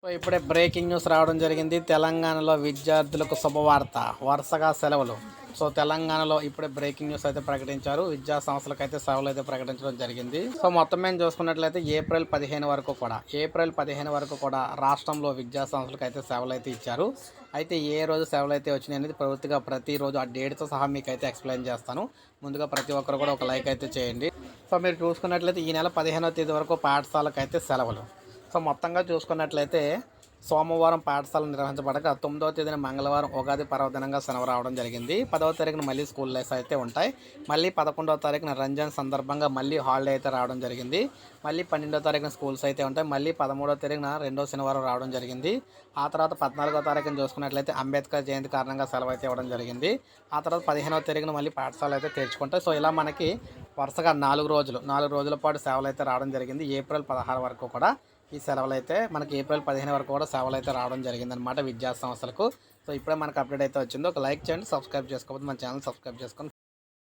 So ఇప్పుడే breaking news రావడం జరిగింది. తెలంగాణలో విద్యార్థులకు శుభవార్త, వరుసగా సెలవులు. సో తెలంగాణలో ఇప్పుడే బ్రేకింగ్ న్యూస్ అయితే ప్రకటించారు. విద్యా సంస్థలకు అయితే సెలవులు అయితే ప్రకటించడం జరిగింది. సో మొత్తం మేము చూసుకున్నట్లయితే ఏప్రిల్ 15 వరకు కూడా రాష్ట్రంలో విద్యా సంస్థలకు అయితే సెలవులు అయితే ఇచ్చారు. అయితే ఏ రోజు సెలవులు అయితే వచ్చినాయి అనేది పూర్తిగా ప్రతిరోజు ఆ డేట్తో సహా మీకు అయితే ఎక్స్ప్లెయిన్ చేస్తాను. ముందుగా ప్రతి ఒక్కరు కూడా ఒక లైక్ అయితే చేయండి. సో మీరు చూసుకున్నట్లయితే ఈ నెల 15వ తేదీ వరకు పాఠశాలకు అయితే సెలవులు. సో మొత్తంగా చూసుకున్నట్లయితే సోమవారం పాఠశాల నిర్వహించబడక 9వ తేదీన మంగళవారం ఉగాది పర్వదినంగా సెలవు రావడం జరిగింది. 10వ తారీఖున మళ్ళీ స్కూల్ డేస్ అయితే ఉంటాయి. మళ్ళీ 11వ తారీఖున రంజాన్ సందర్భంగా మళ్ళీ హాలిడే అయితే రావడం జరిగింది. మళ్ళీ 12వ తారీఖున స్కూల్స్ అయితే ఉంటాయి. మళ్ళీ 13వ తారీఖున రెండో శనివారం రావడం జరిగింది. ఆ తర్వాత 14వ తారీఖున చూసుకున్నట్లయితే అంబేద్కర్ జయంతి కారణంగా సెలవు అయితే ఇవ్వడం జరిగింది. ఆ తర్వాత 15వ తారీఖున మళ్ళీ పాఠశాల అయితే తెరుచుకుంటాయి. సో ఇలా మనకి వరుసగా 4 రోజుల పాటు సెలవులు అయితే రావడం జరిగింది. ఏప్రిల్ 16 వరకు కూడా ఈ సెలవులు అయితే మనకి ఏప్రిల్ 15 వరకు కూడా సెలవులు అయితే రావడం జరిగిందనమాట విద్యా సంస్థలకు. సో ఇప్పుడే మనకు అప్డేట్ అయితే వచ్చింది. ఒక లైక్ చేయండి, సబ్స్క్రైబ్ చేసుకోకపోతే మన ఛానల్ సబ్స్క్రైబ్ చేసుకొని